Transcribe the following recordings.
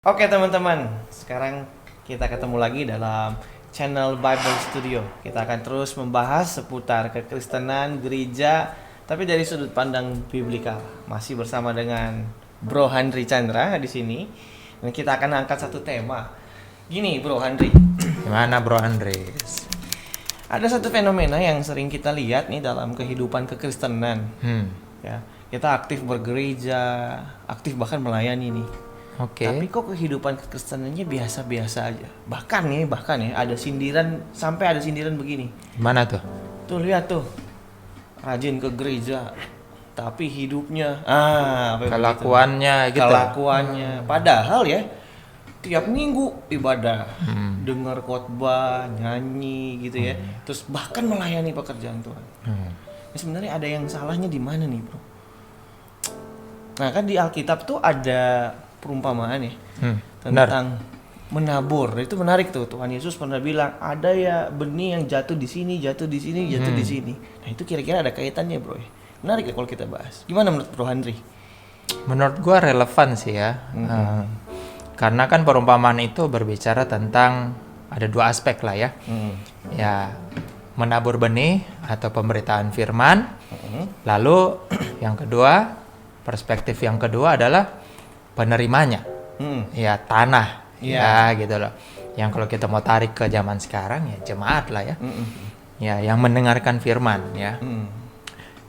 Oke teman-teman, sekarang kita ketemu lagi dalam channel Bible Studio. Kita akan terus membahas seputar kekristenan, gereja, tapi dari sudut pandang biblikal. Masih bersama dengan Bro Handri Chandra di sini. Dan kita akan angkat satu tema. Gini Bro Handri, Gimana Bro Andres? ada satu fenomena yang sering kita lihat nih dalam kehidupan kekristenan. Ya, kita aktif bergereja, aktif bahkan melayani nih. Oke. Tapi kok kehidupan kekristenannya biasa-biasa aja. Bahkan ya ada sindiran, sampai ada sindiran begini. Gimana tuh? Tuh lihat tuh, rajin ke gereja, tapi hidupnya apa begitu? Kelakuannya gitu. Kelakuannya. Padahal ya tiap minggu ibadah, dengar khotbah, nyanyi gitu ya. Terus bahkan melayani pekerjaan Tuhan. Nah, sebenarnya ada yang salahnya di mana nih, Bro? Nah, kan di Alkitab tuh ada perumpamaan ya tentang menabur. Itu menarik tuh. Tuhan Yesus pernah bilang ada ya benih yang jatuh di sini, jatuh di sini, jatuh di sini. Nah, itu kira-kira ada kaitannya, Bro. Menarik ya kalau kita bahas. Gimana menurut Bro Handri? Menurut gua relevan sih ya. Karena kan perumpamaan itu berbicara tentang ada dua aspek lah ya. Ya, menabur benih atau pemberitaan firman. Lalu yang kedua, perspektif yang kedua adalah penerimanya. Ya, tanah. Ya, gitu loh. Yang kalau kita mau tarik ke zaman sekarang ya jemaat lah ya. Ya, yang mendengarkan firman ya.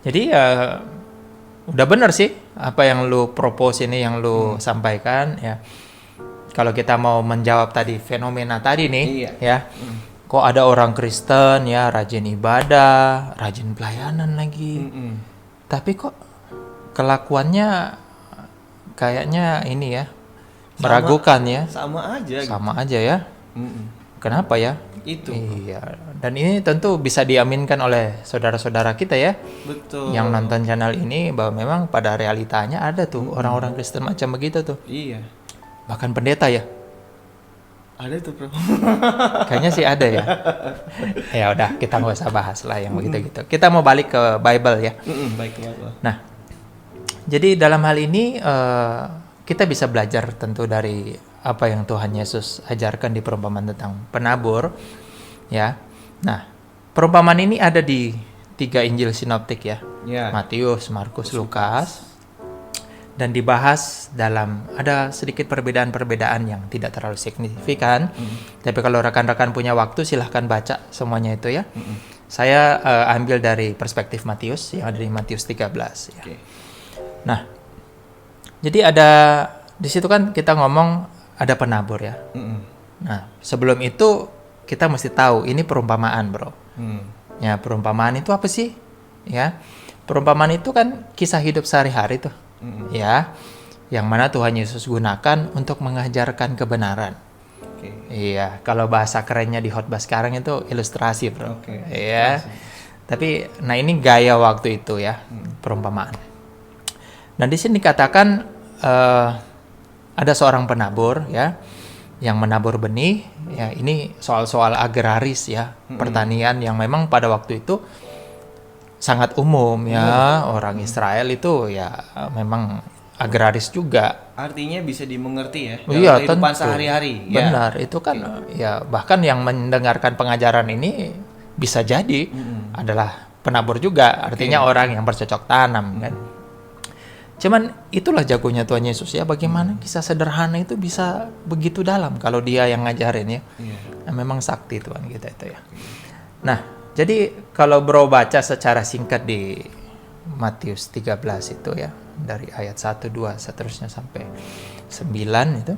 Jadi ya udah bener sih apa yang lu propose ini, yang lu sampaikan ya. Kalau kita mau menjawab tadi fenomena tadi nih, ya, kok ada orang Kristen ya rajin ibadah, rajin pelayanan lagi, tapi kok kelakuannya kayaknya ini ya meragukan ya, Sama aja. sama aja ya. Kenapa ya? Itu. Iya, dan ini tentu bisa diaminkan oleh saudara-saudara kita ya, Betul. yang nonton channel ini, bahwa memang pada realitanya ada tuh orang-orang Kristen macam begitu tuh. Iya. Bahkan pendeta ya. Ada tuh, Bro. Kayaknya sih ada ya. Ya udah, kita nggak usah bahas lah yang begitu-gitu. Kita mau balik ke Bible ya. Baik, baik. Nah, jadi dalam hal ini kita bisa belajar tentu dari apa yang Tuhan Yesus ajarkan di perumpamaan tentang penabur, ya. Nah, perumpamaan ini ada di 3 Injil sinoptik ya. Matius, Markus, Lukas. Dan dibahas dalam, ada sedikit perbedaan-perbedaan yang tidak terlalu signifikan. Tapi kalau rekan-rekan punya waktu silahkan baca semuanya itu ya. Saya ambil dari perspektif Matius yang ada di Matius 13 ya. Nah, jadi ada di situ kan kita ngomong ada penabur ya. Nah, sebelum itu kita mesti tahu ini perumpamaan, Bro. Ya, perumpamaan itu apa sih? Ya. Perumpamaan itu kan kisah hidup sehari-hari tuh. Ya, yang mana Tuhan Yesus gunakan untuk mengajarkan kebenaran. Iya, kalau bahasa kerennya di khotbah sekarang itu ilustrasi, Bro. Iya. Tapi nah ini gaya waktu itu ya, perumpamaan. Nah, di sini dikatakan ada seorang penabur ya, yang menabur benih ya. Ini soal-soal agraris ya, pertanian yang memang pada waktu itu sangat umum ya. Orang Israel itu ya memang agraris juga. Artinya bisa dimengerti ya Iya, dalam kehidupan tentu. sehari-hari. Benar, itu kan ya bahkan yang mendengarkan pengajaran ini bisa jadi adalah penabur juga. Artinya orang yang bercocok tanam kan. Cuman itulah jagonya Tuhan Yesus ya, bagaimana kisah sederhana itu bisa begitu dalam kalau dia yang ngajarin ya. Nah, memang sakti Tuhan kita itu ya. Nah, jadi kalau Bro baca secara singkat di Matius 13 itu ya, dari ayat 1, 2 seterusnya sampai 9 itu,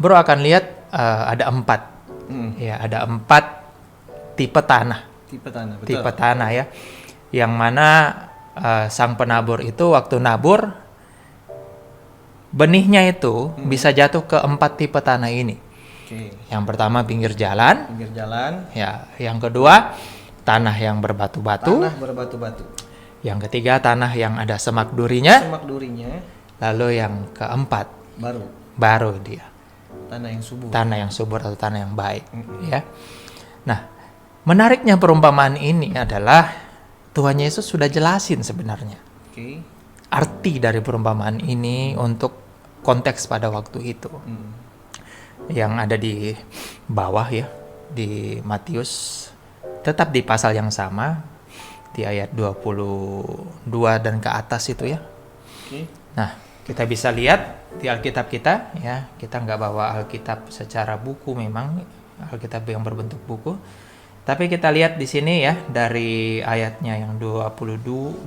Bro akan lihat ada 4. Ya, ada 4 tipe tanah. Betul. Tipe tanah ya. Yang mana sang penabur itu waktu nabur benihnya itu bisa jatuh ke 4 tipe tanah ini. Yang pertama pinggir jalan. Ya, yang kedua tanah yang berbatu-batu. Yang ketiga tanah yang ada semak durinya. Lalu yang keempat baru dia tanah yang subur atau tanah yang baik. Ya. Nah, menariknya perumpamaan ini adalah Tuhan Yesus sudah jelasin sebenarnya arti dari perumpamaan ini untuk konteks pada waktu itu. Yang ada di bawah ya, di Matius, tetap di pasal yang sama, di ayat 22 dan ke atas itu ya. Nah, kita bisa lihat di Alkitab kita ya, kita nggak bawa Alkitab secara buku, memang Alkitab yang berbentuk buku, tapi kita lihat di sini ya, dari ayatnya yang 22,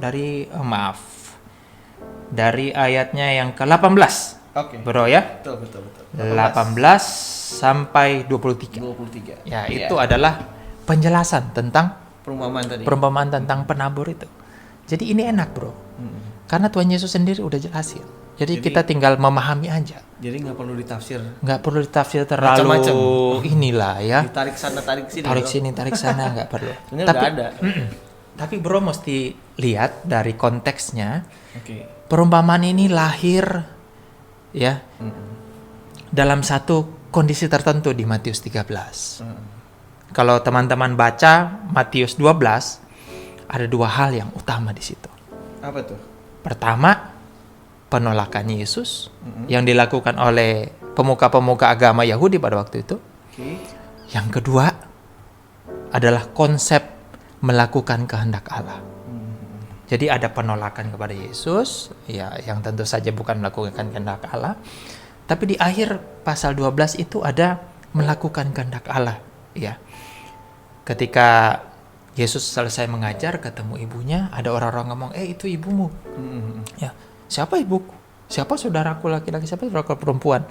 dari ayatnya yang ke-18. Bro ya. Betul. 18 sampai 23. Ya, itu adalah penjelasan tentang perumpamaan tentang penabur itu. Jadi ini enak, Bro. Karena Tuhan Yesus sendiri udah jelasin. Jadi kita tinggal memahami aja. Jadi nggak perlu ditafsir. Nggak perlu ditafsir terlalu Macam-macam. Inilah ya. Ditarik sana, tarik sini. Tarik sini, tarik sana, nggak perlu. Sebenarnya nggak ada. Tapi Bro mesti lihat dari konteksnya. Perumpamaan ini lahir ya dalam satu kondisi tertentu di Matius 13. Kalau teman-teman baca Matius 12, ada dua hal yang utama di situ. Apa tuh? Pertama, penolakan Yesus yang dilakukan oleh pemuka-pemuka agama Yahudi pada waktu itu. Yang kedua adalah konsep melakukan kehendak Allah. Jadi ada penolakan kepada Yesus, ya, yang tentu saja bukan melakukan kehendak Allah. Tapi di akhir pasal 12 itu ada melakukan kehendak Allah, ya. Ketika Yesus selesai mengajar, ketemu ibunya, ada orang-orang ngomong, itu ibumu. Ya, siapa ibuku? Siapa saudaraku laki-laki? Siapa saudaraku perempuan?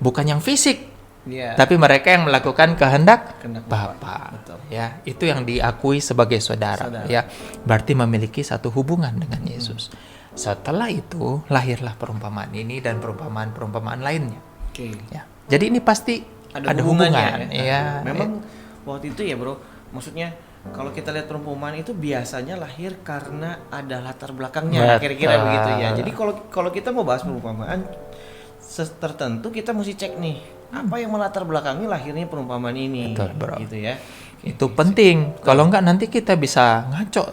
Bukan yang fisik. Tapi mereka yang melakukan kehendak Bapa. Ya, itu yang diakui sebagai saudara. Ya, berarti memiliki satu hubungan dengan Yesus. Setelah itu lahirlah perumpamaan ini dan perumpamaan lainnya. Ya, jadi ini pasti ada hubungan. Ya, memang waktu itu ya, Bro. Maksudnya kalau kita lihat perumpamaan itu biasanya lahir karena ada latar belakangnya, kira-kira begitu ya. Jadi kalau kita mau bahas perumpamaan tertentu, kita mesti cek nih apa yang melatar belakangi lahirnya perumpamaan ini. Betul, Bro. Gitu ya. Itu penting. Kalau enggak nanti kita bisa ngaco.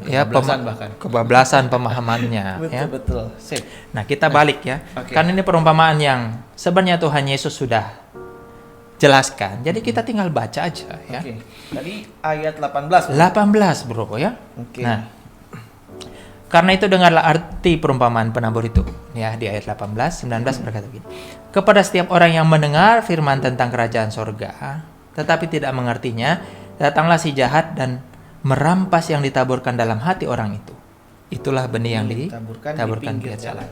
Ya, kebablasan pemahamannya. Betul. Sip. Nah, kita balik ya. Kan ini perumpamaan yang sebenarnya Tuhan Yesus sudah jelaskan. Jadi kita tinggal baca aja ya. Tadi ayat 18. 18, Bro ya. Nah, karena itu dengarlah arti perumpamaan penabur itu. Ya, di ayat 18, 19 berkata begini. Kepada setiap orang yang mendengar firman tentang kerajaan sorga, tetapi tidak mengertinya, datanglah si jahat dan merampas yang ditaburkan dalam hati orang itu. Itulah benih yang ditaburkan di pinggir jalan.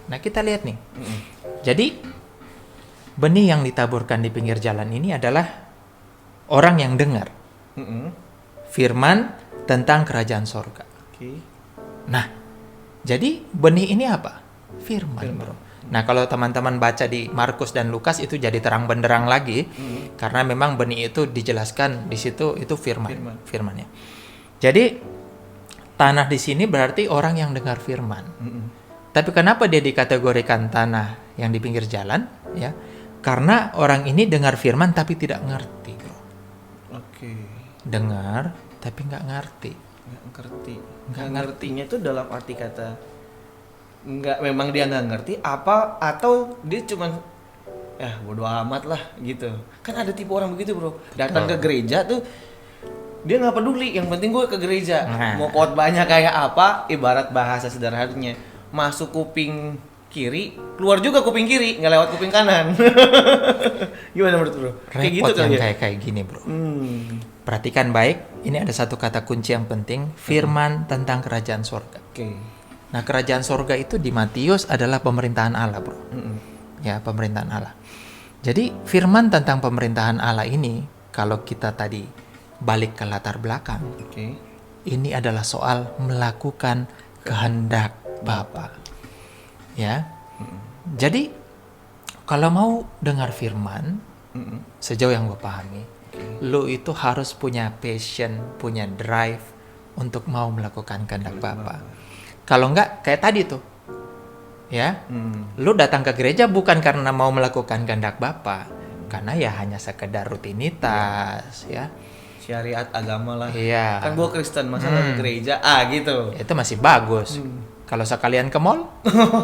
Nah, kita lihat nih. Jadi, benih yang ditaburkan di pinggir jalan ini adalah orang yang dengar firman tentang kerajaan sorga. Nah, jadi benih ini apa? Firman. Bro. Nah, kalau teman-teman baca di Markus dan Lukas itu jadi terang benderang lagi, karena memang benih itu dijelaskan di situ itu firmannya. Jadi tanah di sini berarti orang yang dengar firman. Tapi kenapa dia dikategorikan tanah yang di pinggir jalan? Ya, karena orang ini dengar firman tapi tidak ngerti, Bro. Dengar tapi nggak ngerti. Nggak ngertinya itu dalam arti kata memang dia nggak ngerti apa, atau dia cuman bodo amat lah gitu. Kan ada tipe orang begitu, Bro. Datang ke gereja tuh dia nggak peduli, yang penting gue ke gereja. Mau khotbahnya kayak apa, ibarat bahasa sederhananya, masuk kuping kiri, keluar juga kuping kiri, nggak lewat kuping kanan. Gimana menurut Bro? Kayak gitu kan ya? Kayak gini, Bro. Perhatikan baik, ini ada satu kata kunci yang penting, firman tentang kerajaan sorga. Nah, kerajaan sorga itu di Matius adalah pemerintahan Allah, Bro. Ya, pemerintahan Allah. Jadi, firman tentang pemerintahan Allah ini, kalau kita tadi balik ke latar belakang, ini adalah soal melakukan kehendak Bapa. Ya. Jadi, kalau mau dengar firman, sejauh yang gue pahami, lo itu harus punya passion, punya drive untuk mau melakukan kehendak Bapa. Kalau enggak, kayak tadi tuh, ya, lo datang ke gereja bukan karena mau melakukan kehendak Bapa, karena ya hanya sekedar rutinitas, ya. Syariat agama lah. Iya. Kan gue Kristen, masa ke gereja, gitu. Itu masih bagus. Kalau sekalian ke mall,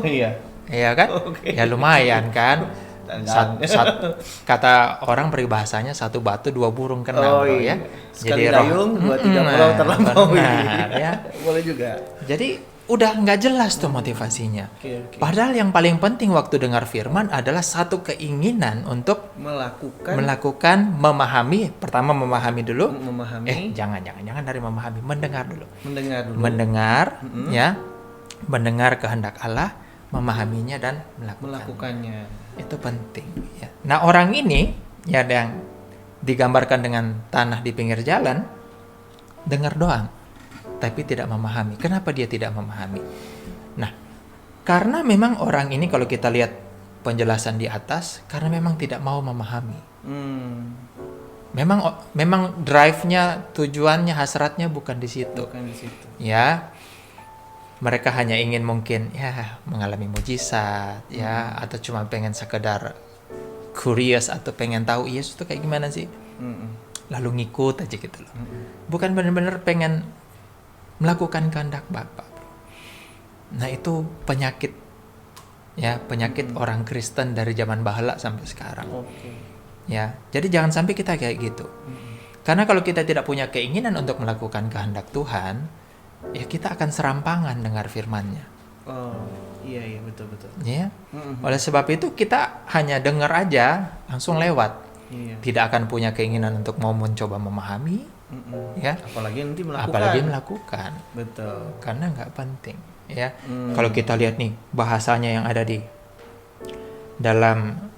iya. ya kan? Oke. Ya lumayan kan. Dan- Kata orang peribahasanya satu batu dua burung Oh kena, bro, iya. ya. Sekali dayung, dua tiga pulau terlampaui. benar, ya. Boleh juga. Jadi udah nggak jelas tuh motivasinya. Oke. Padahal yang paling penting waktu dengar firman adalah satu keinginan untuk melakukan, memahami. Pertama memahami dulu. Memahami. Jangan dari memahami, mendengar dulu. Mendengar dulu. Mendengar, ya, mendengar kehendak Allah, memahaminya dan melakukannya. Itu penting. Ya. Nah orang ini, ya yang digambarkan dengan tanah di pinggir jalan, dengar doang, tapi tidak memahami. Kenapa dia tidak memahami? Nah, karena memang orang ini kalau kita lihat penjelasan di atas, karena memang tidak mau memahami. Memang drive-nya, tujuannya, hasratnya bukan di situ. Ya, mereka hanya ingin mungkin ya mengalami mujizat, ya, atau cuma pengen sekedar curious atau pengen tahu Yesus itu kayak gimana sih. Lalu ngikut aja gitu loh. Bukan benar-benar pengen melakukan kehendak Bapa. Nah itu penyakit, ya, penyakit orang Kristen dari zaman bahala sampai sekarang. Ya, jadi jangan sampai kita kayak gitu. Karena kalau kita tidak punya keinginan untuk melakukan kehendak Tuhan, ya kita akan serampangan dengar firman-Nya. Oh iya betul. Ya, oleh sebab itu kita hanya dengar aja langsung lewat. Tidak akan punya keinginan untuk mau mencoba memahami, ya. Apalagi melakukan. Betul. Karena nggak penting, ya. Kalau kita lihat nih bahasanya yang ada di dalam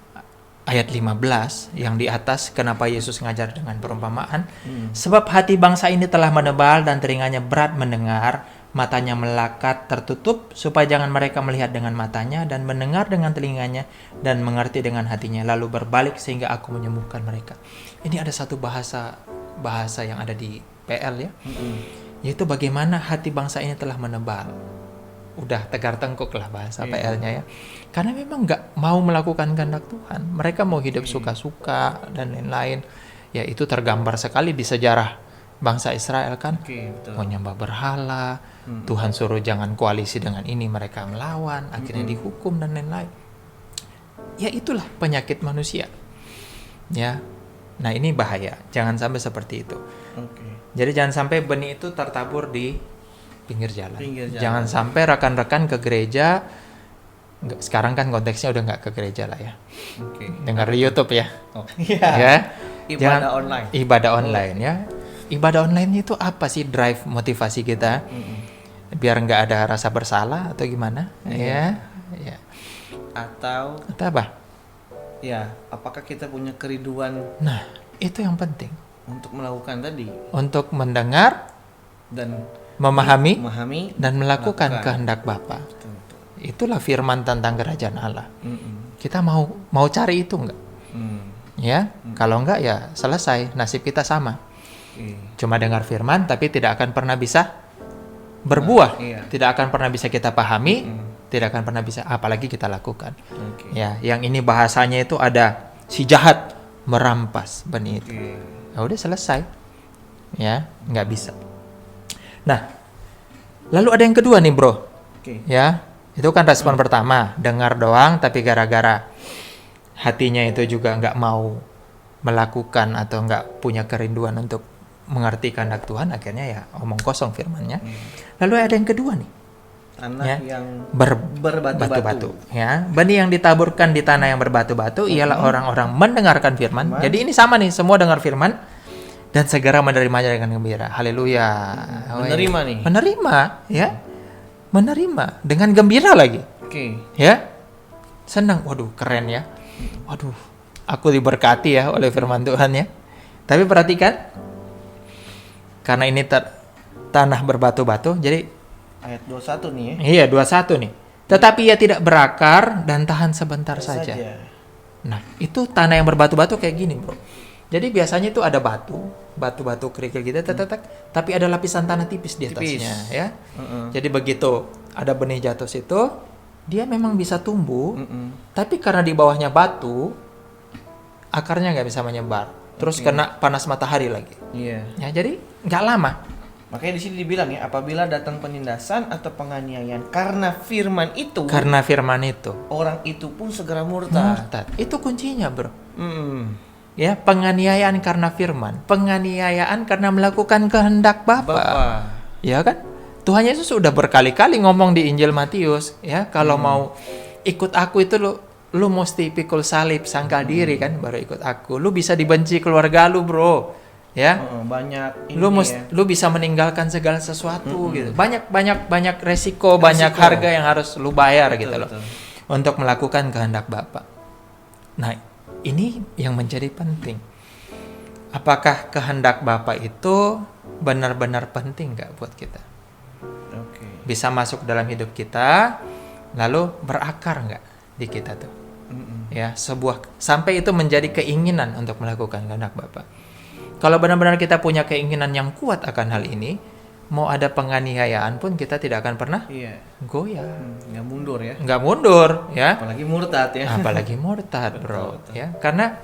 ayat 15 yang di atas, kenapa Yesus ngajar dengan perumpamaan? Sebab hati bangsa ini telah menebal dan telinganya berat mendengar, matanya melekat tertutup, supaya jangan mereka melihat dengan matanya dan mendengar dengan telinganya dan mengerti dengan hatinya, lalu berbalik sehingga aku menyembuhkan mereka. Ini ada satu bahasa yang ada di PL, ya, yaitu bagaimana hati bangsa ini telah menebal. Udah tegar tengkuk lah bahasa PL-nya, ya. Karena memang nggak mau melakukan kehendak Tuhan. Mereka mau hidup suka-suka dan lain-lain. Ya itu tergambar sekali di sejarah bangsa Israel kan. Mau nyembah berhala, Tuhan suruh jangan koalisi dengan ini, mereka melawan, akhirnya dihukum dan lain-lain. Ya itulah penyakit manusia. Ya. Nah ini bahaya. Jangan sampai seperti itu. Jadi jangan sampai benih itu tertabur di pinggir jalan. Jangan sampai rekan-rekan ke gereja, sekarang kan konteksnya udah nggak ke gereja lah, ya. Dengar di YouTube, ya. Ya. Ibadah online, ya. Ibadah online itu apa sih drive motivasi kita? Biar nggak ada rasa bersalah atau gimana? Ya. Atau apa? Ya, apakah kita punya kerinduan? Nah, itu yang penting. Untuk melakukan tadi. Untuk mendengar dan memahami dan melakukan kehendak Bapa. Itulah firman tentang kerajaan Allah. Kita mau cari itu enggak? Ya, kalau enggak ya selesai, nasib kita sama. Cuma dengar firman tapi tidak akan pernah bisa berbuah, tidak akan pernah bisa kita pahami, tidak akan pernah bisa apalagi kita lakukan. Ya, yang ini bahasanya itu ada si jahat merampas benih itu. Ya udah selesai. Ya, nggak bisa. Nah, lalu ada yang kedua nih, bro. Ya, itu kan respon pertama, dengar doang, tapi gara-gara hatinya itu juga nggak mau melakukan atau nggak punya kerinduan untuk mengerti kehendak Tuhan, akhirnya ya omong kosong firman-Nya. Lalu ada yang kedua nih, tanah yang berbatu-batu. Ya, benih yang ditaburkan di tanah yang berbatu-batu ialah orang-orang mendengarkan firman. Jadi ini sama nih, semua dengar firman dan segera menerimanya dengan gembira. Haleluya. Menerima, ya. Menerima dengan gembira lagi. Ya. Senang. Waduh, keren ya. Waduh, aku diberkati ya oleh firman Tuhan, ya. Tapi perhatikan, karena ini tanah berbatu-batu, jadi ayat 21 nih, ya. Iya, 21 nih. Tetapi ia tidak berakar dan tahan sebentar saja. Nah, itu tanah yang berbatu-batu kayak gini, bro. Jadi biasanya itu ada batu-batu kerikil gitu, tapi ada lapisan tanah tipis di atasnya, ya. Jadi begitu ada benih jatuh situ, dia memang bisa tumbuh, tapi karena di bawahnya batu, akarnya nggak bisa menyebar. Terus kena panas matahari lagi. Ya, jadi nggak lama. Makanya di sini dibilang ya, apabila datang penindasan atau penganiayaan karena firman itu, orang itu pun segera murtad. Itu kuncinya, bro. Mm. Ya, penganiayaan karena firman, penganiayaan karena melakukan kehendak Bapa. Ya kan? Tuhan Yesus sudah berkali-kali ngomong di Injil Matius, ya, kalau mau ikut aku itu lu mesti pikul salib, sangkal diri kan, baru ikut aku. Lu bisa dibenci keluarga lu, bro. Ya, banyak lu bisa meninggalkan segala sesuatu gitu. Banyak resiko, banyak harga yang harus lu bayar gitu loh, untuk melakukan kehendak Bapa. Nah, ini yang menjadi penting. Apakah kehendak Bapa itu benar-benar penting nggak buat kita? Bisa masuk dalam hidup kita, lalu berakar nggak di kita tuh? Ya, sampai itu menjadi keinginan untuk melakukan kehendak Bapa. Kalau benar-benar kita punya keinginan yang kuat akan hal ini, mau ada penganiayaan pun kita tidak akan pernah goyah. Nggak mundur ya. Nggak mundur ya. Apalagi murtad ya. Apalagi murtad, bro. Betul. Ya, karena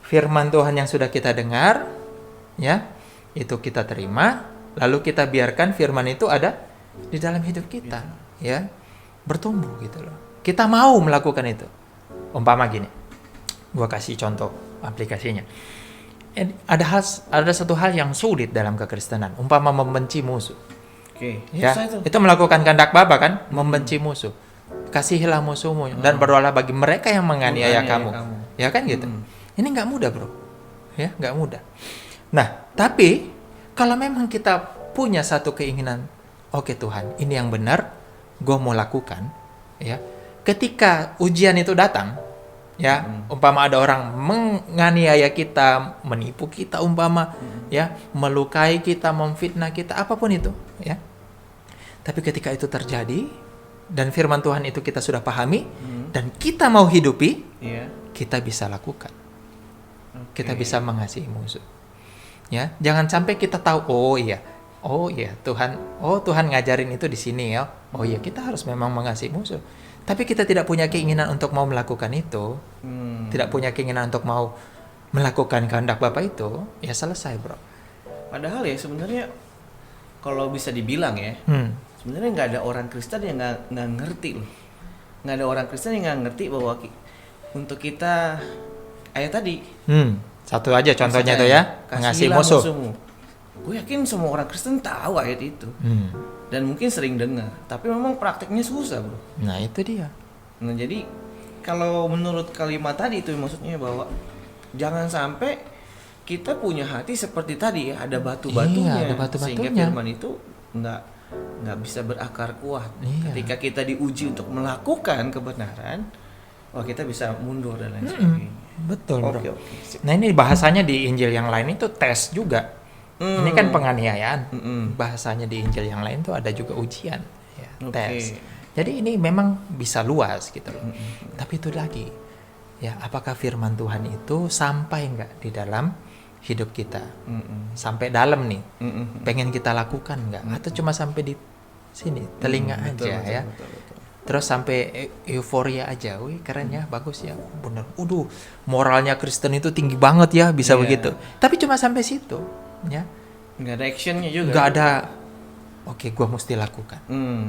firman Tuhan yang sudah kita dengar, ya, itu kita terima, lalu kita biarkan firman itu ada di dalam hidup kita, ya, bertumbuh gitu loh. Kita mau melakukan itu. Umpama gini, gua kasih contoh aplikasinya. Ada satu hal yang sulit dalam kekristenan, umpama membenci musuh. Ya, itu melakukan kehendak Bapa kan, membenci musuh. Kasihilah musuhmu dan berdoalah bagi mereka yang menganiaya kamu. Ya kan gitu. Ini nggak mudah, bro. Ya, nggak mudah. Nah, tapi kalau memang kita punya satu keinginan, oke Tuhan, ini yang benar, gue mau lakukan. Ya, ketika ujian itu datang, ya, umpama ada orang menganiaya kita, menipu kita, umpama, ya, melukai kita, memfitnah kita, apapun itu, ya. Tapi ketika itu terjadi dan firman Tuhan itu kita sudah pahami dan kita mau hidupi, kita bisa lakukan. Kita bisa mengasihi musuh. Ya, jangan sampai kita tahu, oh iya, Tuhan ngajarin itu di sini ya. Oh iya, kita harus memang mengasihi musuh. Tapi kita tidak punya keinginan untuk mau melakukan itu, tidak punya keinginan untuk mau melakukan kehendak Bapa itu, ya selesai, bro. Padahal ya sebenarnya kalau bisa dibilang ya, sebenarnya nggak ada orang Kristen yang nggak ngerti loh, nggak ada orang Kristen yang nggak ngerti bahwa untuk kita ayat tadi. Satu aja contohnya tuh ya, mengasihi musuh. Gue yakin semua orang Kristen tahu ayat itu. Dan mungkin sering dengar, tapi memang prakteknya susah, bro. Nah, itu dia. Nah, jadi kalau menurut kalimat tadi itu maksudnya bahwa jangan sampai kita punya hati seperti tadi ya, ada batu-batunya, sehingga firman itu nggak bisa berakar kuat. Ketika kita diuji untuk melakukan kebenaran, kita bisa mundur dan lain sebagainya. Betul, bro. Okay. Nah, ini bahasanya di Injil yang lain itu tes juga. Ini kan penganiayaan. Bahasanya di Injil yang lain tuh ada juga ujian, ya, tes. Jadi ini memang bisa luas gitu loh. Tapi itu lagi, ya, apakah firman Tuhan itu sampai nggak di dalam hidup kita? Sampai dalam nih, pengen kita lakukan nggak? Atau cuma sampai di sini, telinga aja, ya. Betul. Terus sampai euforia aja, wih keren ya, bagus ya, bener. Moralnya Kristen itu tinggi banget ya, bisa begitu. Tapi cuma sampai situ. Ya, nggak ada actionnya juga, nggak ada. Oke, gue mesti lakukan.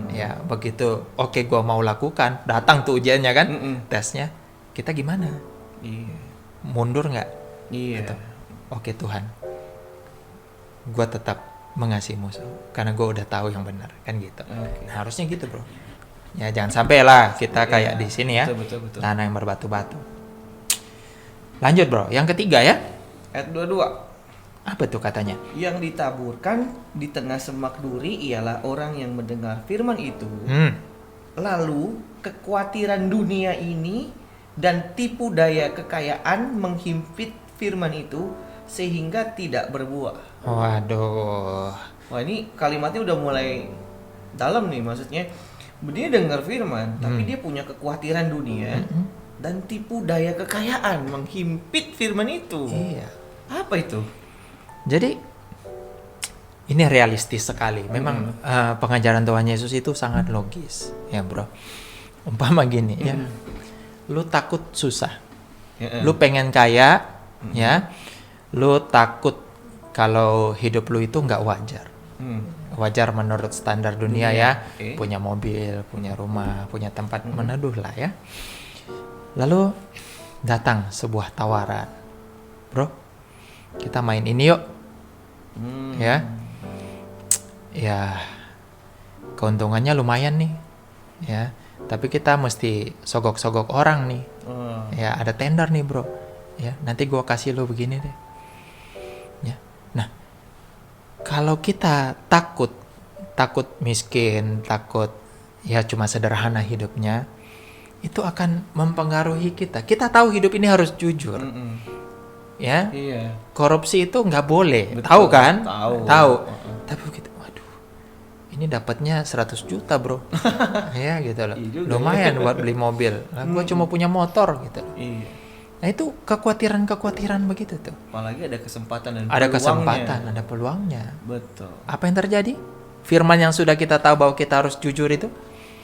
Ya, begitu. Oke, gue mau lakukan. Datang tuh ujiannya kan, tesnya. Kita gimana? Mundur nggak? Gitu. Oke Tuhan, gue tetap mengasihi musuh karena gue udah tahu yang benar, kan gitu. Nah, harusnya gitu, bro. Ya, jangan sampai lah kita kayak di sini ya, betul. tanah yang berbatu-batu. Lanjut, bro. Yang ketiga ya, ayat 22. Apa tuh katanya? Yang ditaburkan di tengah semak duri ialah orang yang mendengar firman itu. Lalu kekhawatiran dunia ini dan tipu daya kekayaan menghimpit firman itu sehingga tidak berbuah. Waduh. Wah, ini kalimatnya udah mulai dalam nih, maksudnya dia dengar firman tapi dia punya kekhawatiran dunia dan tipu daya kekayaan menghimpit firman itu. Iya. Apa itu? Jadi ini realistis sekali. Memang pengajaran Tuhan Yesus itu sangat logis, ya, bro. Umpama gini, ya, lu takut susah, lu pengen kaya, ya, lu takut kalau hidup lu itu nggak wajar, Wajar menurut standar dunia Dunia, ya, oke. punya mobil, punya rumah, punya tempat meneduh lah ya. Lalu datang sebuah tawaran, bro, kita main ini yuk, ya, ya, keuntungannya lumayan nih, ya, tapi kita mesti sogok-sogok orang nih, ya, ada tender nih bro, ya, nanti gua kasih lo begini deh, ya, nah, kalau kita takut miskin, takut ya cuma sederhana hidupnya, itu akan mempengaruhi kita. Kita tahu hidup ini harus jujur, ya. Iya. Korupsi itu nggak boleh, Betul, tahu kan? tahu. Tapi begitu, waduh, ini dapatnya 100 juta bro, ya gitu loh. Iya juga, Lumayan buat beli mobil. Lah, gua cuma punya motor gitu. Iya. Nah itu kekhawatiran begitu tuh. Apalagi ada kesempatan dan Ada peluangnya. kesempatan, ada peluangnya. Betul. Apa yang terjadi? Firman yang sudah kita tahu bahwa kita harus jujur itu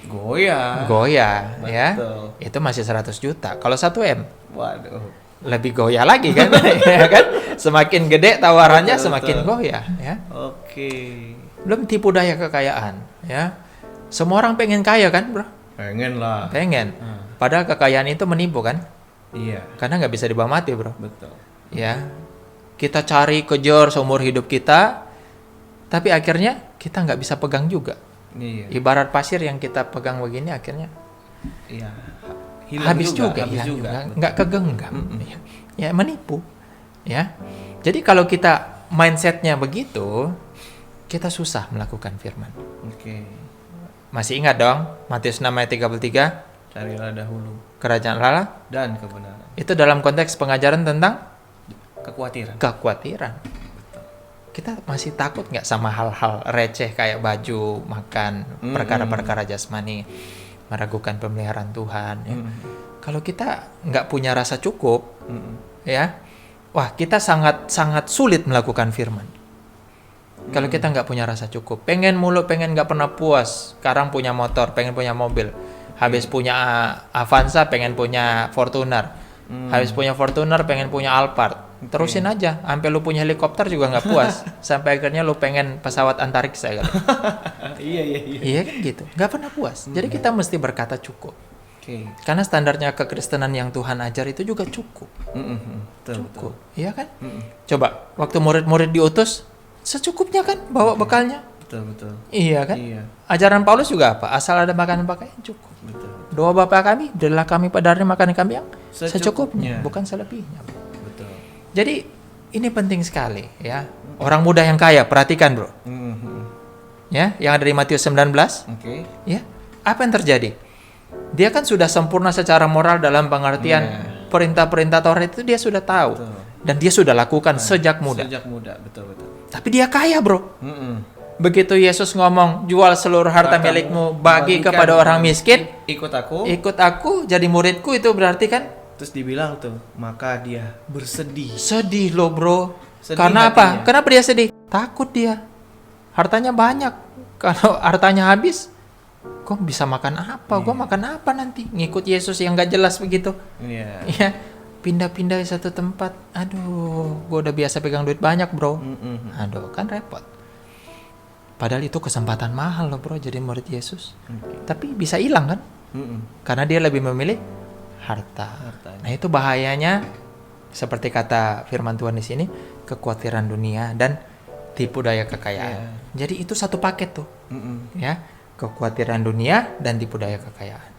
Goyah. goyah, ya. Betul. Itu masih 100 juta. Kalau 1M Waduh. lebih goyah lagi kan, ya kan? Semakin gede tawarannya Betul, semakin betul. goyah, ya. Oke. Belum tipu daya kekayaan, ya. Semua orang pengen kaya kan, bro? Pengen lah. Pengen. Padahal kekayaan itu menipu kan? Iya. Karena nggak bisa dibawa mati, bro. Betul. Ya. Kita cari kejar seumur hidup kita, tapi akhirnya kita nggak bisa pegang juga. Iya. Ibarat pasir yang kita pegang begini, akhirnya Iya. habis juga, habis hilang juga. juga. Nggak kegenggam, ya menipu, ya. Jadi kalau kita mindsetnya begitu, kita susah melakukan firman. Oke. Masih ingat dong Matius 6 ayat 33, Carilah dahulu kerajaan Allah dan kebenaran. itu dalam konteks pengajaran tentang kekhawatiran. Kita masih takut nggak sama hal-hal receh kayak baju, makan, perkara-perkara jasmani, meragukan pemeliharaan Tuhan, ya. Kalau kita nggak punya rasa cukup, ya, wah kita sangat sulit melakukan firman. Kalau kita nggak punya rasa cukup, pengen mulu, pengen nggak pernah puas. Sekarang punya motor, pengen punya mobil. Habis punya Avanza, pengen punya Fortuner. Habis punya Fortuner, pengen punya Alphard. Terusin aja, sampai lu punya helikopter juga nggak puas. Sampai akhirnya lu pengen pesawat antariksa kan? Iya. Iya kan gitu, nggak pernah puas. Jadi kita mesti berkata cukup. Oke. Karena standarnya kekristenan yang Tuhan ajar itu juga cukup. Betul. Cukup, iya kan? Coba, waktu murid-murid diutus, secukupnya kan bawa bekalnya. Betul. Iya kan? Iya. Ajaran Paulus juga apa? Asal ada makanan pakaian cukup. Betul. Doa Bapa kami, berilah kami pada hari makan kami yang Secukupnya. secukupnya, bukan selebihnya. Betul. Jadi ini penting sekali ya. Orang muda yang kaya, perhatikan bro. Ya, yang ada di Matius 19. Oke. Ya, apa yang terjadi? Dia kan sudah sempurna secara moral dalam pengertian perintah-perintah Taurat itu dia sudah tahu. Betul. Dan dia sudah lakukan sejak muda. Sejak muda, betul. Tapi dia kaya bro. Begitu Yesus ngomong, jual seluruh harta milikmu, bagi bagikan kepada orang miskin, ikut aku. ikut aku, jadi muridku, itu berarti kan Terus dibilang tuh, maka dia bersedih. sedih loh bro. Sedih Karena apa? hatinya. Kenapa dia sedih? Takut dia. Hartanya banyak. Kalau hartanya habis, kok bisa makan apa? Gua makan apa nanti? Ngikut Yesus yang gak jelas begitu. Iya. Ya, pindah-pindah di satu tempat. Aduh, gua udah biasa pegang duit banyak bro. Aduh, kan repot. Padahal itu kesempatan mahal loh bro, jadi murid Yesus. Tapi bisa hilang kan? Karena dia lebih memilih harta. Nah itu bahayanya, seperti kata firman Tuhan di sini, kekhawatiran dunia dan tipu daya kekayaan. Jadi itu satu paket tuh, ya, kekhawatiran dunia dan tipu daya kekayaan.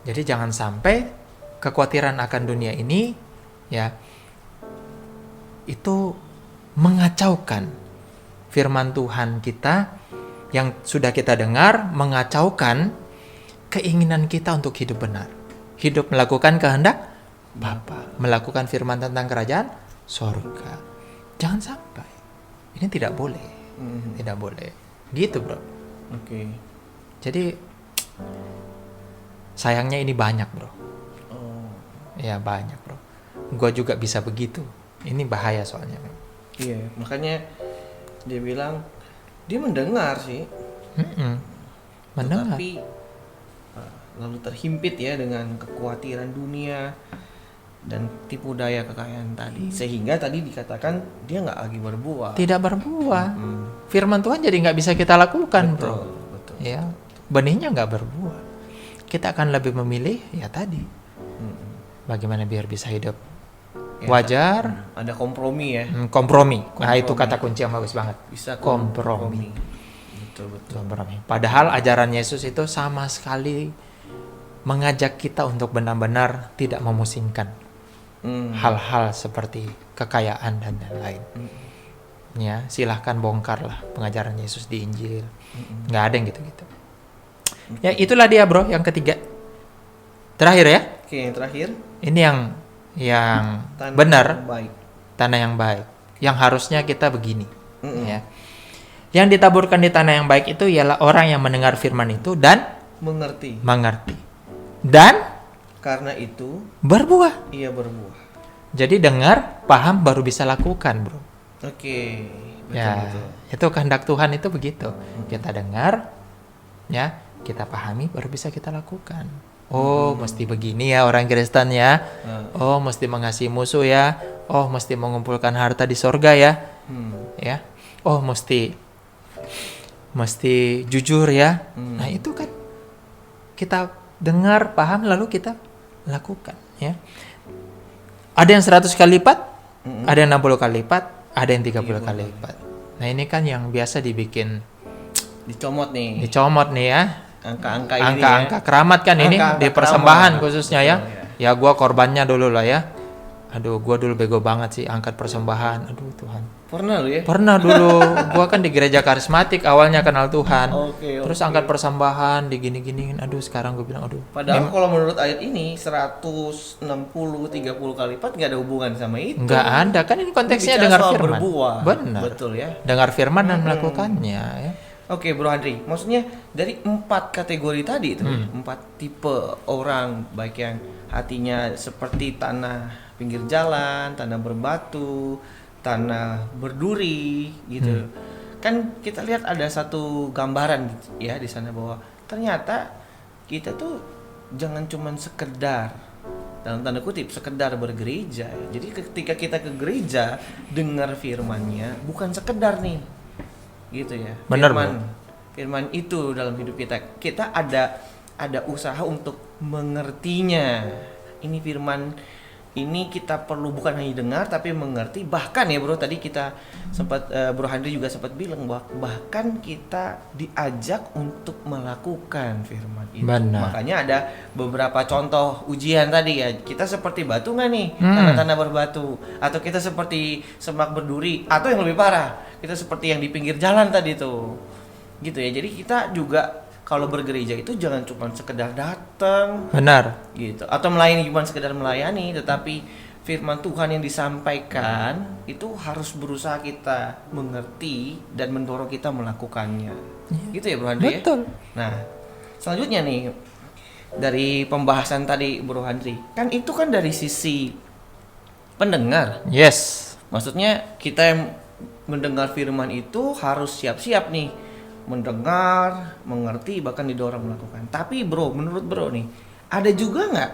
Jadi jangan sampai kekhawatiran akan dunia ini, ya, itu mengacaukan firman Tuhan kita yang sudah kita dengar, mengacaukan keinginan kita untuk hidup benar. Hidup melakukan kehendak Bapa, melakukan firman tentang kerajaan surga. Jangan sampai. Ini tidak boleh. Tidak boleh. Gitu, bro. Oke. Jadi sayangnya ini banyak, bro. Oh. Ya, banyak, bro. Gua juga bisa begitu. Ini bahaya soalnya. Iya, makanya dia bilang dia mendengar sih. Mendengar. Tapi lalu terhimpit ya dengan kekhawatiran dunia. dan tipu daya kekayaan tadi, sehingga tadi dikatakan dia nggak lagi berbuah. Tidak berbuah. Mm. Firman Tuhan jadi nggak bisa kita lakukan, Betul, bro. betul. Ya, benihnya nggak berbuah. Kita akan lebih memilih ya tadi. Bagaimana biar bisa hidup Ya, wajar, ada kompromi ya. kompromi. Nah, itu Kompromi. kata kunci yang bagus banget. Bisa Kompromi. Betul, betul. Kompromi. Padahal ajaran Yesus itu sama sekali mengajak kita untuk benar-benar tidak memusingkan hal-hal seperti kekayaan dan lain-lain. Ya, silahkan bongkarlah pengajaran Yesus di Injil. Nggak ada yang gitu-gitu. Ya, itulah dia, bro, yang ketiga. Terakhir ya. Oke, yang terakhir, Ini yang tanah benar, yang baik. tanah yang baik. Yang harusnya kita begini, ya. Yang ditaburkan di tanah yang baik itu ialah orang yang mendengar firman itu dan Mengerti. Dan Karena itu berbuah. ia berbuah. Jadi dengar, paham, baru bisa lakukan, bro. Oke, betul, Ya, betul. itu kehendak Tuhan itu begitu. Kita dengar, ya, kita pahami, baru bisa kita lakukan. Oh, mesti begini ya orang Kristen ya. Oh, mesti mengasihi musuh ya. Oh, mesti mengumpulkan harta di sorga ya. Ya. Oh, mesti jujur ya. Nah, itu kan kita dengar, paham, lalu kita lakukan, ya. Ada yang 100 kali lipat, ada yang 60 kali lipat, ada yang 30 kali lipat. Nah, ini kan yang biasa dicomot nih ya. Angka-angka ini Angka-angka keramat kan ini Angka-angka di persembahan keramat. khususnya ya. Betul, Ya gua korbannya dulu lah ya. Aduh, gua dulu bego banget sih angkat persembahan. Aduh, Tuhan. Pernah lu ya? Pernah dulu, gua kan di gereja karismatik awalnya kenal Tuhan. Oke, Terus oke. angkat persembahan, digini-giniin. Aduh, sekarang gue bilang, aduh. Padahal kalau menurut ayat ini 160-30 kali lipat nggak ada hubungan sama itu. Nggak ada, kan ini konteksnya Bicara dengar soal firman. berbuah. Benar. Betul ya. Dengar firman dan melakukannya ya. Oke, Bro Andri, maksudnya dari 4 kategori tadi itu, 4 tipe orang, baik yang hatinya seperti tanah pinggir jalan, tanah berbatu, tanah berduri, gitu. Kan kita lihat ada satu gambaran ya di sana bahwa ternyata kita tuh jangan cuman sekedar dalam tanda kutip sekedar bergereja. Jadi ketika kita ke gereja dengar firman-Nya bukan sekedar nih, gitu ya. Benar, Firman itu dalam hidup kita ada usaha untuk mengertinya. Ini firman ini kita perlu bukan hanya dengar tapi mengerti. Bahkan ya bro, tadi kita sempat Bro Handri juga sempat bilang bahkan kita diajak untuk melakukan firman itu. Benar. Makanya ada beberapa contoh ujian tadi ya. Kita seperti batu nggak nih, tanah-tanah berbatu, atau kita seperti semak berduri, atau yang lebih parah kita seperti yang di pinggir jalan tadi tuh, gitu ya. Jadi kita juga kalau bergereja itu jangan cuma sekedar datang, Benar. gitu, atau melayani cuma sekedar melayani, tetapi firman Tuhan yang disampaikan itu harus berusaha kita mengerti dan mendorong kita melakukannya, gitu ya Bro Handri. Betul. Nah, selanjutnya nih dari pembahasan tadi Bro Handri, kan itu kan dari sisi pendengar. Yes. Maksudnya kita yang mendengar firman itu harus siap-siap nih mendengar, mengerti, bahkan didorong melakukan. Tapi bro, menurut bro nih, ada juga nggak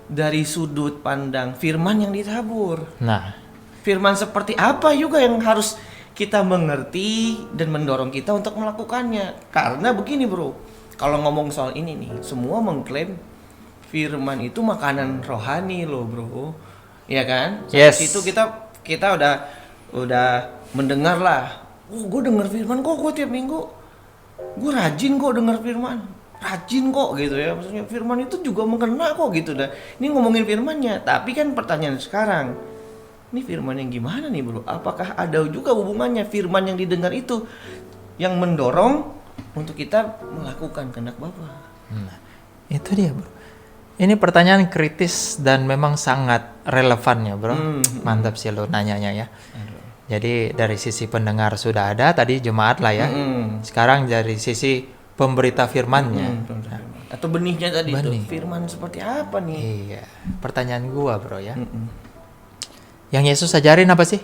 dari sudut pandang firman yang ditabur? Nah, Firman seperti apa juga yang harus kita mengerti dan mendorong kita untuk melakukannya? Karena begini bro, kalau ngomong soal ini nih, semua mengklaim firman itu makanan rohani loh bro, ya kan? Yes. Itu kita udah mendengar lah. Oh, gue dengar firman kok, gue tiap minggu gue rajin kok dengar firman, rajin kok gitu ya. Maksudnya firman itu juga mengena kok gitu dah. Ini ngomongin firmannya, tapi kan pertanyaan sekarang, ini firman yang gimana nih bro? Apakah ada juga hubungannya firman yang didengar itu yang mendorong untuk kita melakukan kehendak Bapa? nah, itu dia bro. Ini pertanyaan kritis dan memang sangat relevan ya bro. Mantap sih lo nanyanya ya. Jadi dari sisi pendengar sudah ada tadi jemaat lah ya. Sekarang dari sisi pemberita firmannya. Atau benihnya tadi Benih. tuh, firman seperti apa nih? Iya. Pertanyaan gua bro ya. Yang Yesus ajarin apa sih?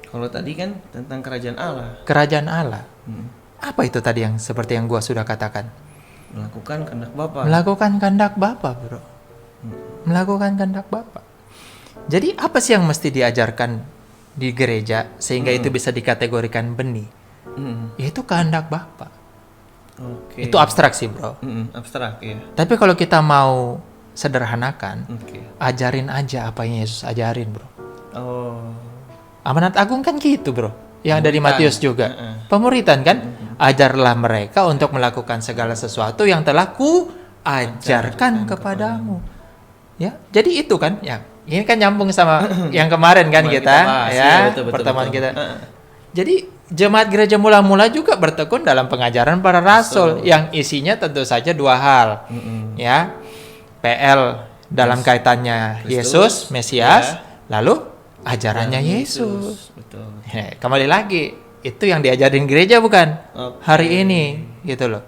Kalau tadi kan tentang kerajaan Allah. Kerajaan Allah. Apa itu tadi yang seperti yang gua sudah katakan? Melakukan kehendak Bapa. Melakukan kehendak Bapa, bro. Melakukan kehendak Bapa. Jadi apa sih yang mesti diajarkan di gereja sehingga itu bisa dikategorikan benih? Yaitu kehendak Bapa. Oke. Itu abstrak sih, bro. Abstrak ya. Tapi kalau kita mau sederhanakan, Oke. ajarin aja apa yang Yesus ajarin, bro. Oh. Amanat Agung kan gitu, bro. Yang dari Pemuritan. Matius juga. Pemuritan kan? Ajarlah mereka untuk melakukan segala sesuatu yang telah ku ajarkan kepadamu. Ya, jadi itu kan, ya. Ini kan nyambung sama yang kemarin kan Kemarin kita, kita bahas, ya, iya, betul, pertemuan betul. kita. Jadi jemaat gereja mula-mula juga bertekun dalam pengajaran para rasul yang isinya tentu saja dua hal, ya, PL dalam kaitannya Kristus, Yesus Mesias, ya. lalu ajarannya Yesus. Betul. Ya, kembali lagi, itu yang diajarin gereja bukan Oke. hari ini, gitu loh.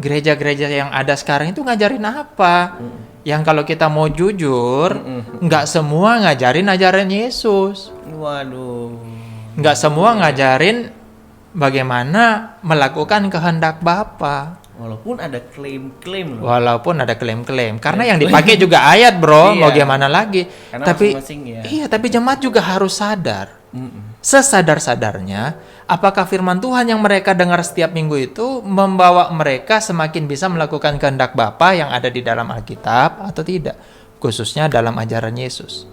Gereja-gereja yang ada sekarang itu ngajarin apa? Yang kalau kita mau jujur, nggak semua ngajarin ajaran Yesus. Waduh. Nggak semua ngajarin bagaimana melakukan kehendak Bapa. Walaupun ada klaim-klaim loh. Walaupun ada klaim-klaim. Karena yang dipakai juga ayat, bro. Mau Iya. gimana lagi? Karena Tapi masing-masing ya. iya, tapi jemaat juga harus sadar. Sesadar-sadarnya, apakah firman Tuhan yang mereka dengar setiap minggu itu membawa mereka semakin bisa melakukan kehendak Bapa yang ada di dalam Alkitab atau tidak? Khususnya dalam ajaran Yesus.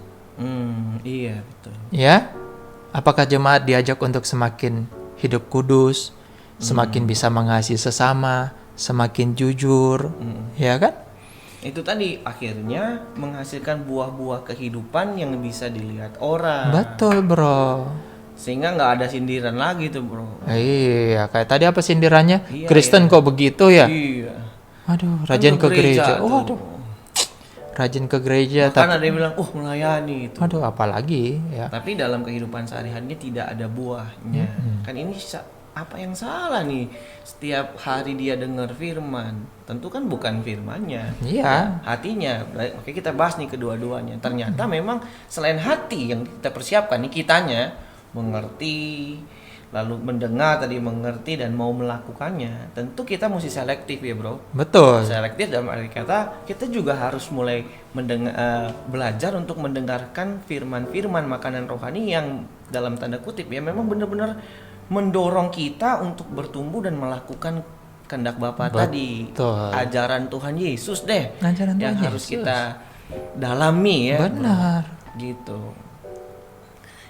Iya betul. Ya, apakah jemaat diajak untuk semakin hidup kudus, semakin bisa mengasihi sesama, semakin jujur, ya kan? Itu tadi akhirnya menghasilkan buah-buah kehidupan yang bisa dilihat orang. Betul, bro. Sehingga nggak ada sindiran lagi tuh bro. Iya, kayak tadi apa sindirannya? Iya, Kristen kok begitu ya? Iya. Aduh, rajin ke gereja. tuh. Waduh, rajin ke gereja. Bahkan ada yang bilang, melayani itu. Aduh, apalagi ya. Tapi dalam kehidupan sehari-harinya tidak ada buahnya. Kan ini apa yang salah nih? Setiap hari dia dengar firman, tentu kan bukan firmannya. Iya. Hatinya. Oke, kita bahas nih kedua-duanya. Ternyata memang selain hati yang kita persiapkan nih kitanya mengerti, lalu mendengar tadi mengerti dan mau melakukannya. Tentu kita mesti selektif ya, bro. Betul. Selektif dalam arti kata kita juga harus mulai belajar untuk mendengarkan firman-firman makanan rohani yang dalam tanda kutip ya memang benar-benar mendorong kita untuk bertumbuh dan melakukan kehendak Bapa tadi. Ajaran Tuhan Yesus deh Ajaran yang Tuhan harus Yesus. kita dalami ya. Benar. Bro. Gitu.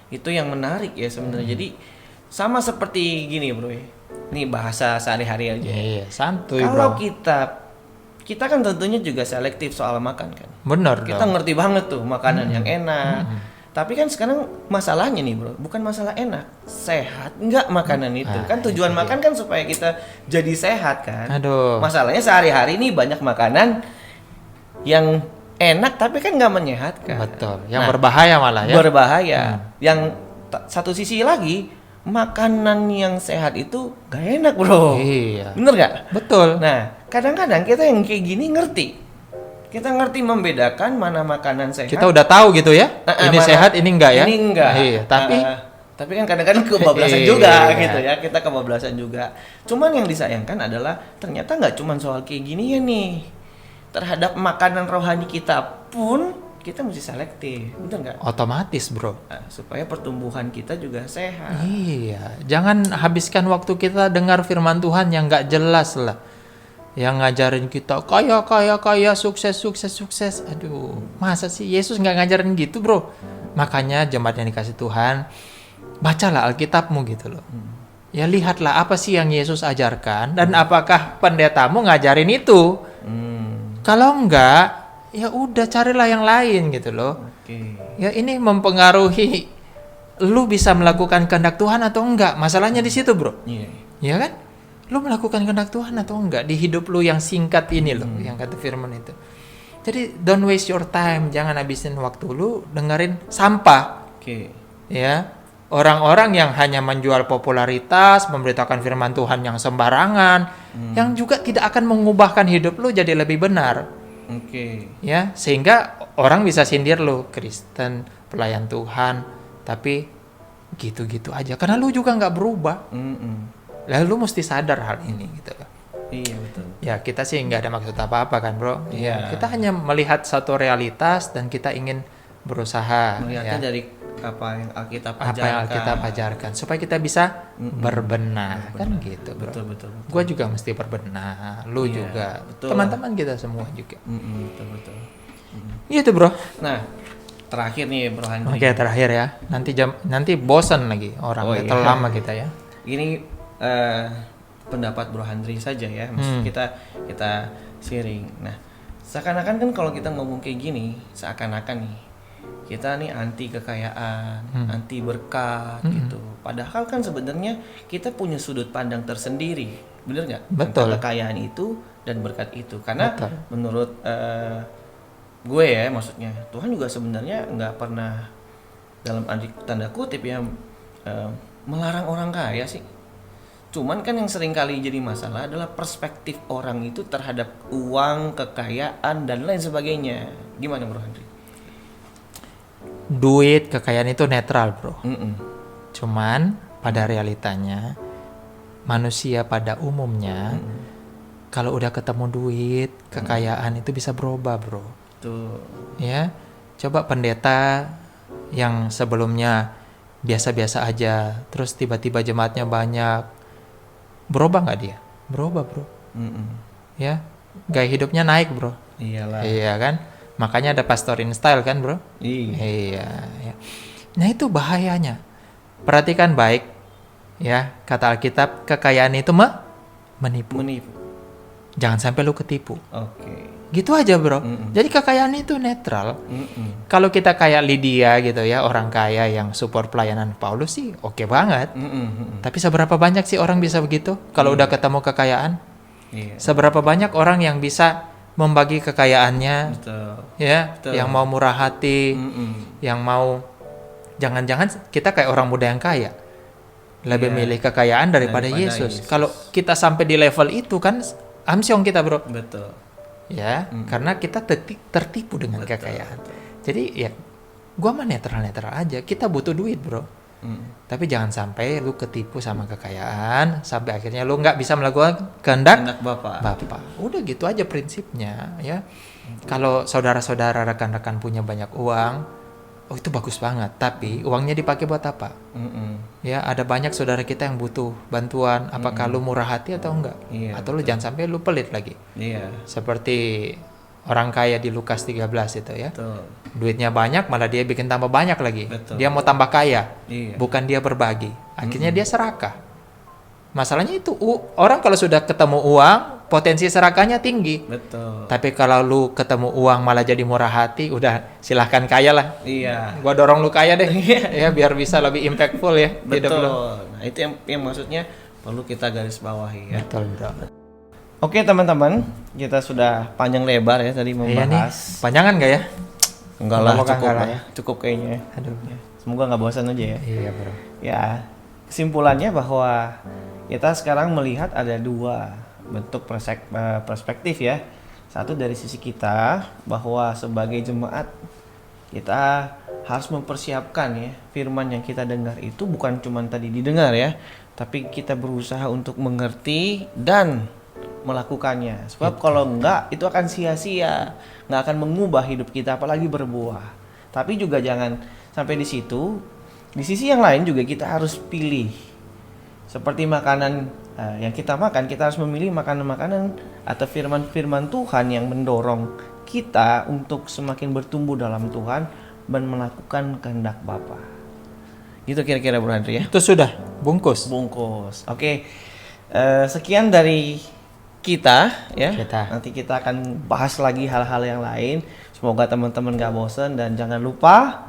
Itu yang menarik ya sebenarnya. Jadi sama seperti gini, bro. Ini bahasa sehari-hari aja. Iya, santuy, Kalau bro. kita kan tentunya juga selektif soal makan kan. Benar Kita dong. ngerti banget tuh makanan yang enak. Tapi kan sekarang masalahnya nih bro, bukan masalah enak, sehat nggak makanan itu. Kan tujuan makan kan supaya kita jadi sehat kan. Aduh. Masalahnya sehari-hari ini banyak makanan yang enak tapi kan nggak menyehatkan. Betul. Yang berbahaya malah ya. Berbahaya. Yang satu sisi lagi makanan yang sehat itu gak enak bro. Iya. Bener nggak? Betul. Nah kadang-kadang kita yang kayak gini ngerti. Kita ngerti membedakan mana makanan sehat. Kita udah tahu gitu ya. Ini mana sehat, ini enggak ya. Ini enggak. Iya, tapi kan kadang-kadang kebablasan Iya. juga gitu ya. Kita kebablasan juga. Cuman yang disayangkan adalah ternyata nggak cuma soal kayak gini ya nih. Terhadap makanan rohani kita pun kita mesti selektif, bener nggak? Otomatis, bro. Nah, supaya pertumbuhan kita juga sehat. Iya, jangan habiskan waktu kita dengar firman Tuhan yang nggak jelas lah. Yang ngajarin kita kaya, sukses. Aduh, masa sih Yesus nggak ngajarin gitu, bro? Makanya jemaat yang dikasih Tuhan, bacalah Alkitabmu gitu loh. Ya lihatlah apa sih yang Yesus ajarkan dan apakah pendetamu ngajarin itu. Kalau enggak, ya udah carilah yang lain gitu loh. Oke. Ya ini mempengaruhi lu bisa melakukan kehendak Tuhan atau enggak. Masalahnya di situ, bro. Iya. Ya kan? Lu melakukan kehendak Tuhan atau enggak di hidup lu yang singkat ini loh, yang kata firman itu. Jadi don't waste your time, jangan habisin waktu lu dengerin sampah. Oke. Ya. Orang-orang yang hanya menjual popularitas, memberitakan firman Tuhan yang sembarangan, yang juga tidak akan mengubahkan hidup lu jadi lebih benar. Oke. Ya, sehingga orang bisa sindir lu Kristen, pelayan Tuhan, tapi gitu-gitu aja karena lu juga nggak berubah. Lalu lu mesti sadar hal ini gitu loh. Iya betul. ya kita sih nggak ada maksud apa-apa kan bro. Iya. Kita hanya melihat satu realitas dan kita ingin berusaha Melihatnya ya, dari apa yang Alkitab apa yang ajarkan. kita ajarkan supaya kita bisa berbenah kan gitu bro. Betul, betul, betul. Gue juga mesti berbenah, lu Iya, juga, betul. teman-teman kita semua juga. Betul, betul. Gitu bro. Nah, terakhir nih Bro Handri. Oke terakhir ya. Nanti bosan lagi orang Oh, ya, iya. terlalu lama kita ya. Ini pendapat Bro Handri saja ya. Maksud kita sharing. Nah, seakan-akan kan kalau kita ngomong kayak gini, seakan-akan nih kita nih anti kekayaan, anti berkat gitu. Padahal kan sebenarnya kita punya sudut pandang tersendiri, bener nggak? Betul. Tentang kekayaan itu dan berkat itu. Karena Betul. menurut gue ya, maksudnya Tuhan juga sebenarnya nggak pernah dalam tanda kutip ya melarang orang kaya sih. Cuman kan yang sering kali jadi masalah adalah perspektif orang itu terhadap uang, kekayaan dan lain sebagainya. Gimana Bro Handri? Duit, kekayaan itu netral bro. Mm-mm. Cuman pada realitanya manusia pada umumnya kalau udah ketemu duit, kekayaan itu bisa berubah bro. Tuh. Ya, coba pendeta yang sebelumnya biasa-biasa aja, terus tiba-tiba jemaatnya banyak, berubah nggak dia? Berubah bro. Mm-mm. Ya, gaya hidupnya naik bro. Iyalah. Iya kan? Makanya ada pastorin style kan bro? Iya. Iya. Ya. Nah itu bahayanya. Perhatikan baik, ya kata Alkitab kekayaan itu menipu. Menipu. Jangan sampai lu ketipu. Oke. Gitu aja bro. Jadi kekayaan itu netral. Mm-mm. Kalau kita kayak Lydia gitu ya, orang kaya yang support pelayanan Paulus sih oke banget. Mm-mm. Tapi seberapa banyak sih orang bisa begitu? Kalau udah ketemu kekayaan, Iya. seberapa banyak orang yang bisa membagi kekayaannya, Betul. ya, Betul. yang mau murah hati, Mm-mm. yang mau, jangan-jangan kita kayak orang muda yang kaya, lebih Iya. milih kekayaan daripada Yesus. Kalau kita sampai di level itu kan amsyong kita bro, Betul. ya, karena kita tertipu dengan kekayaan. Jadi ya, gua mah netral-netral aja. Kita butuh duit bro, tapi jangan sampai lu ketipu sama kekayaan sampai akhirnya lu nggak bisa melakukan kehendak Anak Bapak. Bapak. Udah gitu aja prinsipnya ya. Kalau saudara-saudara rekan-rekan punya banyak uang, oh itu bagus banget. Tapi uangnya dipakai buat apa? Mm-mm. Ya ada banyak saudara kita yang butuh bantuan. Apakah lu murah hati atau enggak? Iya, Atau lu jangan sampai lu pelit lagi. Iya. Seperti orang kaya di Lukas 13 itu ya. Betul. Duitnya banyak malah dia bikin tambah banyak lagi. Betul. Dia mau tambah kaya. Iya. Bukan dia berbagi. Akhirnya dia serakah. Masalahnya itu orang kalau sudah ketemu uang, potensi serakahnya tinggi. Betul. Tapi kalau lu ketemu uang malah jadi murah hati, udah silahkan kaya lah. Iya. Gua dorong lu kaya deh, ya biar bisa lebih impactful ya hidup Betul. lu. Nah, itu yang maksudnya perlu kita garis bawahi ya. Betul bro. Oke teman-teman, kita sudah panjang lebar ya tadi Iya nih, membahas. panjangan gak ya? Enggak lah, Semoga cukup enggak lah lah ya. Cukup kayaknya. Aduh. Semoga nggak bosan aja ya. Iya bro. Ya, kesimpulannya bahwa kita sekarang melihat ada dua bentuk perspektif ya. Satu dari sisi kita bahwa sebagai jemaat kita harus mempersiapkan ya firman yang kita dengar itu bukan cuma tadi didengar ya, tapi kita berusaha untuk mengerti dan melakukannya. Sebab kalau enggak itu akan sia-sia, nggak akan mengubah hidup kita apalagi berbuah. Tapi juga jangan sampai di situ. Di sisi yang lain juga kita harus pilih. Seperti makanan yang kita makan, kita harus memilih makanan-makanan atau firman-firman Tuhan yang mendorong kita untuk semakin bertumbuh dalam Tuhan dan melakukan kehendak Bapa. Gitu kira-kira Bro Andri ya. Itu sudah bungkus. Bungkus. Oke. Sekian dari kita ya. Nanti kita akan bahas lagi hal-hal yang lain. Semoga teman-teman gak bosan dan jangan lupa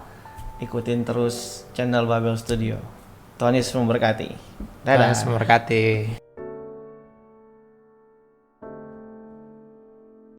ikutin terus channel Babel Studio. Tuhan Yesus memberkati. Tuhan Yesus memberkati.